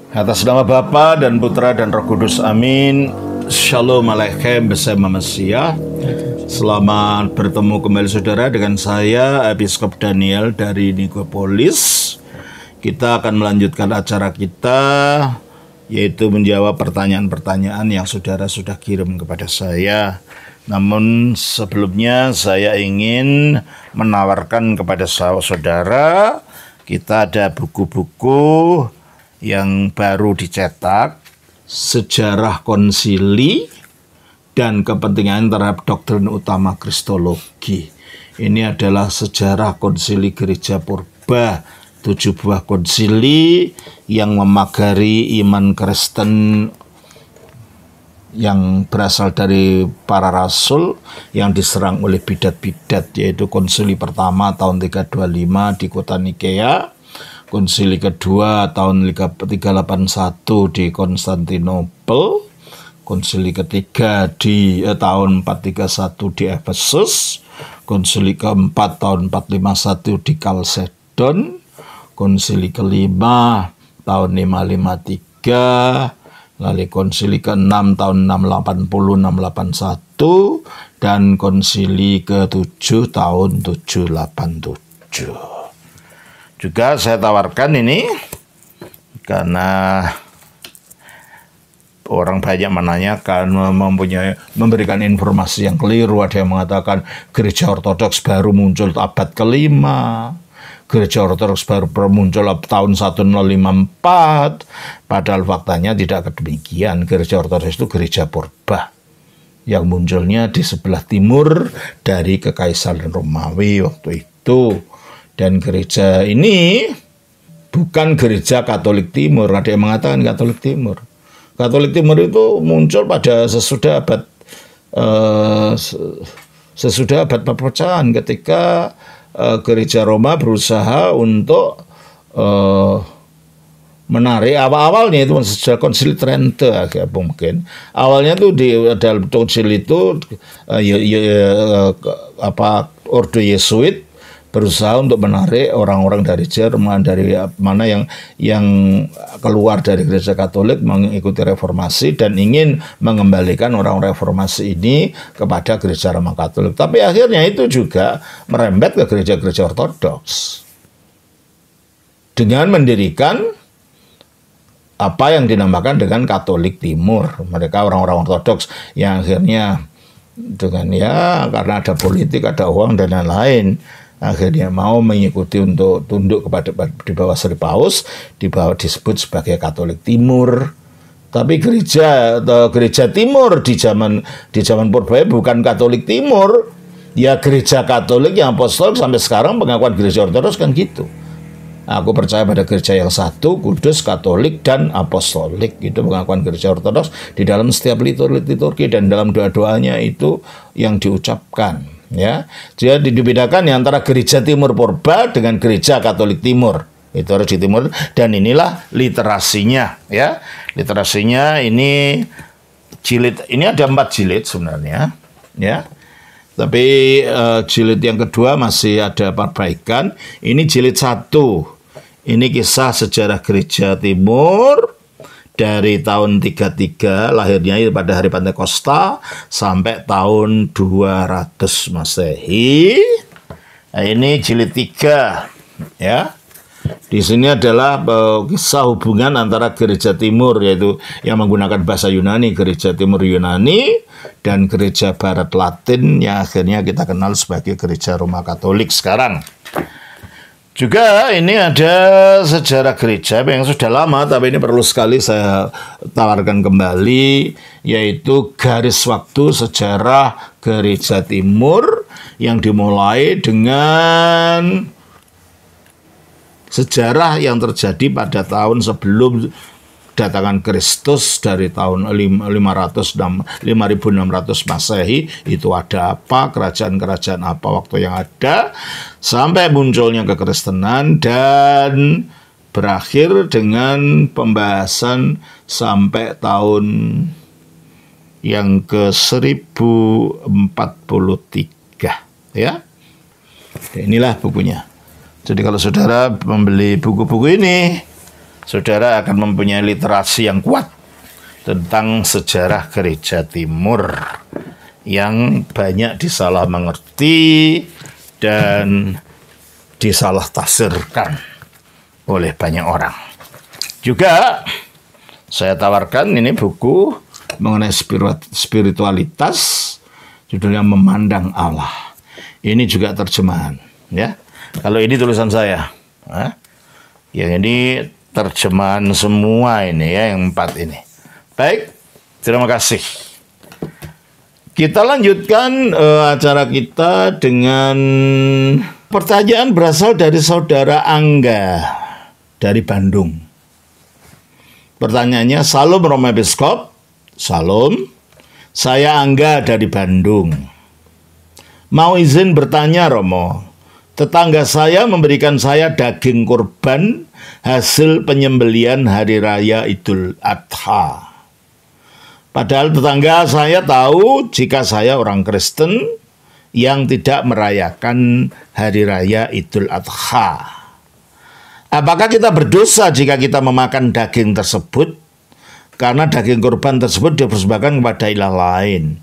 Atas nama Bapa dan Putra dan Roh Kudus, amin. Shalom Aleichem bersama Mesiah. Selamat bertemu kembali saudara dengan saya, Episkop Daniel dari Nikopolis. Kita akan melanjutkan acara kita, yaitu menjawab pertanyaan-pertanyaan yang saudara sudah kirim kepada saya. Namun sebelumnya saya ingin menawarkan kepada saudara, kita ada buku-buku yang baru dicetak, Sejarah Konsili dan Kepentingan terhadap Doktrin Utama Kristologi. Ini adalah sejarah konsili gereja purba, 7 buah konsili yang memagari iman Kristen yang berasal dari para rasul yang diserang oleh bidat-bidat, yaitu konsili pertama tahun 325 di kota Nikea, konsili kedua tahun 381 di Konstantinopel, konsili ketiga di tahun 431 di Efesus, konsili keempat tahun 451 di Kalsedon, konsili kelima tahun 553, lalu konsili ke-6 tahun 680-681, dan konsili ke-7 tahun 787. Juga saya tawarkan ini karena orang banyak menanyakan, memberikan informasi yang keliru. Ada yang mengatakan gereja ortodoks baru muncul abad ke-5, gereja ortodoks baru muncul tahun 1054, padahal faktanya tidak demikian. Gereja ortodoks itu gereja purba yang munculnya di sebelah timur dari Kekaisaran Romawi waktu itu. Dan gereja ini bukan gereja Katolik Timur. Ada yang mengatakan Katolik Timur. Katolik Timur itu muncul pada sesudah abad perpecahan, ketika gereja Roma berusaha untuk menarik awalnya itu sejak Konsili Trente mungkin. Awalnya tuh di dalam konsili itu Ordo Yesuit berusaha untuk menarik orang-orang dari Jerman, dari mana yang keluar dari gereja Katolik mengikuti reformasi dan ingin mengembalikan orang reformasi ini kepada gereja Roma Katolik. Tapi akhirnya itu juga merembet ke gereja-gereja ortodoks dengan mendirikan apa yang dinamakan dengan Katolik Timur. Mereka orang-orang ortodoks yang akhirnya dengan karena ada politik, ada uang dan lain-lain, akhirnya mau mengikuti untuk tunduk kepada di bawah Sri Paus, disebut sebagai Katolik Timur. Tapi gereja Timur di zaman purba bukan Katolik Timur, ya gereja Katolik yang apostolik sampai sekarang pengakuan gereja ortodoks kan gitu. Aku percaya pada gereja yang satu, kudus, Katolik, dan apostolik. Itu pengakuan gereja ortodoks di dalam setiap liturgi dan dalam doa-doanya itu yang diucapkan. Ya, jadi dibedakan antara gereja Timur purba dengan gereja Katolik Timur. Itu harus di Timur, dan inilah literasinya. Ya, literasinya ini jilid. Ini ada 4 jilid sebenarnya. Ya, tapi jilid yang kedua masih ada perbaikan. Ini jilid 1. Ini kisah sejarah gereja Timur dari tahun 33 lahirnya pada hari Pentakosta sampai tahun 200 Masehi. Nah, ini jilid 3 ya. Di sini adalah kisah hubungan antara gereja Timur, yaitu yang menggunakan bahasa Yunani, gereja Timur Yunani, dan gereja Barat Latin yang akhirnya kita kenal sebagai gereja Roma Katolik sekarang. Juga ini ada sejarah gereja yang sudah lama, tapi ini perlu sekali saya tawarkan kembali, yaitu garis waktu sejarah gereja Timur yang dimulai dengan sejarah yang terjadi pada tahun sebelum datangan Kristus dari tahun 5600 Masehi. Itu ada apa, kerajaan-kerajaan apa waktu yang ada, sampai munculnya kekristenan, dan berakhir dengan pembahasan sampai tahun yang ke 1043 ya. Inilah bukunya. Jadi kalau saudara membeli buku-buku ini, saudara akan mempunyai literasi yang kuat tentang sejarah gereja timur yang banyak disalah mengerti dan disalah tafsirkan oleh banyak orang. Juga saya tawarkan ini buku mengenai spiritualitas, judulnya Memandang Allah. Ini juga terjemahan, ya. Kalau ini tulisan saya, yang ini terjemahan semua ini ya, yang 4 ini. Baik, terima kasih. Kita lanjutkan acara kita dengan pertanyaan berasal dari saudara Angga dari Bandung. Pertanyaannya, Salam Romo Episkop. Salam, saya Angga dari Bandung. Mau izin bertanya Romo, tetangga saya memberikan saya daging kurban hasil penyembelian hari raya Idul Adha. Padahal tetangga saya tahu jika saya orang Kristen yang tidak merayakan hari raya Idul Adha. Apakah kita berdosa jika kita memakan daging tersebut? Karena daging kurban tersebut dipersembahkan kepada ilah lain.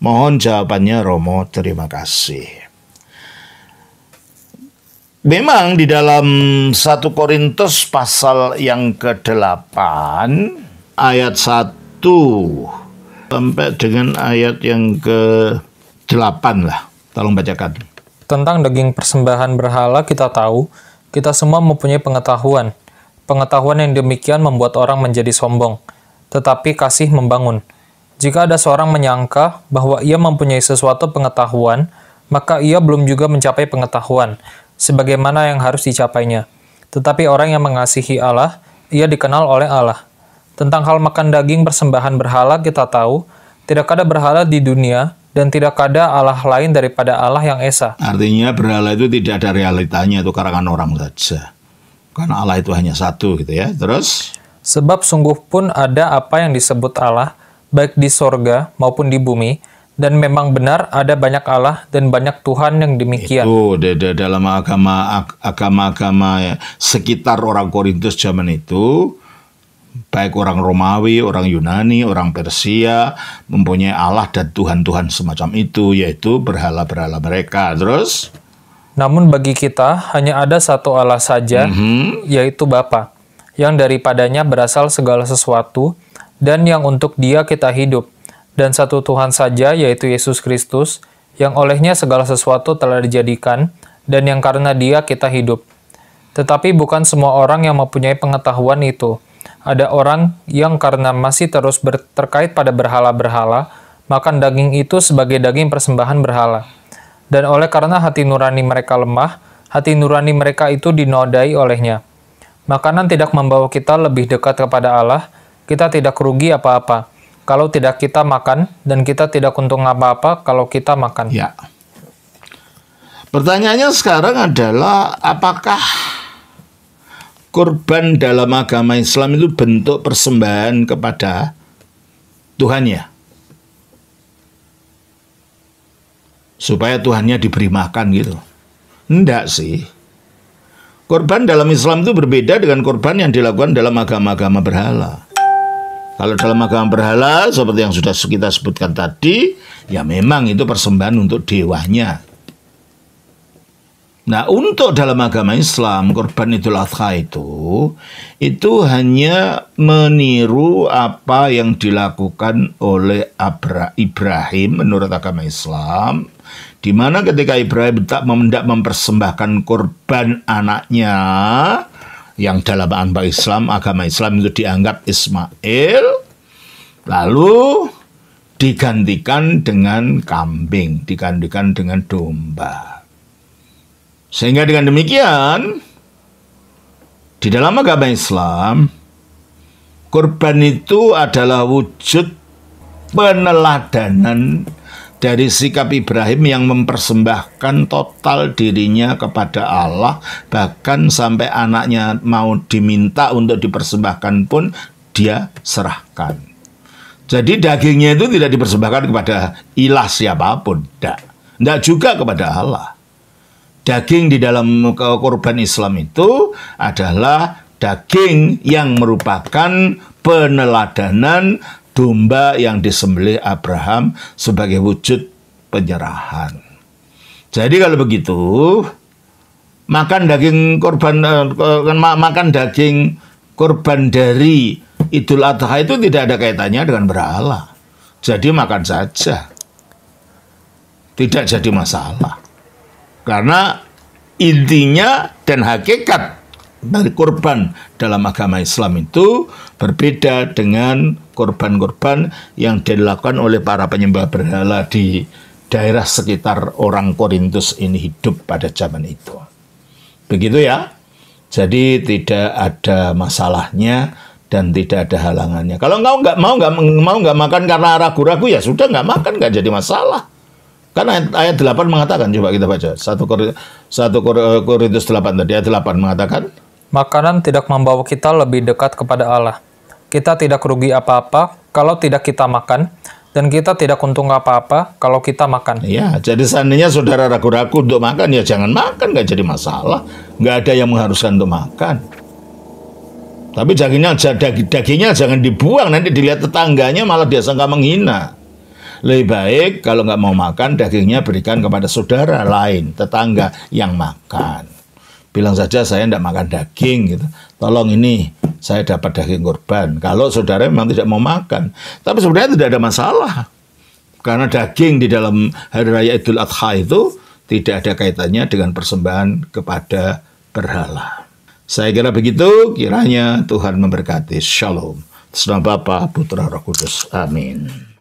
Mohon jawabannya Romo, terima kasih. Memang di dalam 1 Korintus pasal yang ke-8 ayat 1 sampai dengan ayat yang ke-8 lah. Tolong bacakan. Tentang daging persembahan berhala kita tahu, kita semua mempunyai pengetahuan. Pengetahuan yang demikian membuat orang menjadi sombong, tetapi kasih membangun. Jika ada seorang menyangka bahwa ia mempunyai sesuatu pengetahuan, maka ia belum juga mencapai pengetahuan, sebagaimana yang harus dicapainya. Tetapi orang yang mengasihi Allah, ia dikenal oleh Allah. Tentang hal makan daging persembahan berhala kita tahu, tidak ada berhala di dunia, dan tidak ada Allah lain daripada Allah yang Esa. Artinya berhala itu tidak ada realitanya, itu karangan orang saja. Karena Allah itu hanya satu gitu ya. Terus? Sebab sungguh pun ada apa yang disebut Allah, baik di sorga maupun di bumi, dan memang benar ada banyak Allah dan banyak Tuhan yang demikian. Itu dalam agama-agama sekitar orang Korintus zaman itu, baik orang Romawi, orang Yunani, orang Persia, mempunyai Allah dan Tuhan-Tuhan semacam itu, yaitu berhala-berhala mereka. Terus? Namun bagi kita hanya ada satu Allah saja, yaitu Bapa, yang daripadanya berasal segala sesuatu, dan yang untuk Dia kita hidup, dan satu Tuhan saja, yaitu Yesus Kristus, yang olehnya segala sesuatu telah dijadikan, dan yang karena Dia kita hidup. Tetapi bukan semua orang yang mempunyai pengetahuan itu. Ada orang yang karena masih terus terkait pada berhala-berhala, makan daging itu sebagai daging persembahan berhala. Dan oleh karena hati nurani mereka lemah, hati nurani mereka itu dinodai olehnya. Makanan tidak membawa kita lebih dekat kepada Allah, kita tidak rugi apa-apa kalau tidak kita makan, dan kita tidak untung apa-apa kalau kita makan. Ya. Pertanyaannya sekarang adalah, apakah kurban dalam agama Islam itu bentuk persembahan kepada Tuhannya? Supaya Tuhannya diberi makan gitu. Enggak sih. Kurban dalam Islam itu berbeda dengan kurban yang dilakukan dalam agama-agama berhala. Kalau dalam agama berhala, seperti yang sudah kita sebutkan tadi, ya memang itu persembahan untuk dewanya. Nah, untuk dalam agama Islam, kurban Idul Adha itu hanya meniru apa yang dilakukan oleh Ibrahim menurut agama Islam, di mana ketika Ibrahim hendak mempersembahkan kurban anaknya, yang dalam agama Islam itu dianggap Ismail, lalu digantikan dengan kambing, digantikan dengan domba. Sehingga dengan demikian, di dalam agama Islam, kurban itu adalah wujud peneladanan dari sikap Ibrahim yang mempersembahkan total dirinya kepada Allah, bahkan sampai anaknya mau diminta untuk dipersembahkan pun dia serahkan. Jadi dagingnya itu tidak dipersembahkan kepada ilah siapapun, tidak juga kepada Allah. Daging di dalam kurban Islam itu adalah daging yang merupakan peneladanan domba yang disembelih Abraham sebagai wujud penyerahan. Jadi kalau begitu, makan daging korban dari Idul Adha itu tidak ada kaitannya dengan berhala. Jadi makan saja. Tidak jadi masalah. Karena intinya dan hakikat dari korban dalam agama Islam itu berbeda dengan korban-korban yang dilakukan oleh para penyembah berhala di daerah sekitar orang Korintus ini hidup pada zaman itu. Begitu ya. Jadi tidak ada masalahnya dan tidak ada halangannya. Kalau engkau nggak makan karena ragu-ragu, ya sudah nggak makan, nggak jadi masalah. Karena ayat 8 mengatakan, coba kita baca 1 Korintus 8 tadi, ayat 8 mengatakan, makanan tidak membawa kita lebih dekat kepada Allah. Kita tidak rugi apa-apa kalau tidak kita makan, dan kita tidak untung apa-apa kalau kita makan. Ya, jadi seandainya saudara ragu-ragu untuk makan, ya jangan makan, nggak jadi masalah. Nggak ada yang mengharuskan untuk makan. Tapi dagingnya jangan dibuang, nanti dilihat tetangganya malah dia sangka menghina. Lebih baik kalau nggak mau makan, dagingnya berikan kepada saudara lain, tetangga yang makan. Bilang saja saya tidak makan daging gitu. Tolong ini saya dapat daging korban. Kalau saudara memang tidak mau makan. Tapi sebenarnya tidak ada masalah. Karena daging di dalam Hari Raya Idul Adha itu tidak ada kaitannya dengan persembahan kepada berhala. Saya kira begitu, kiranya Tuhan memberkati. Shalom. Atas nama Bapa, Putra, Roh Kudus. Amin.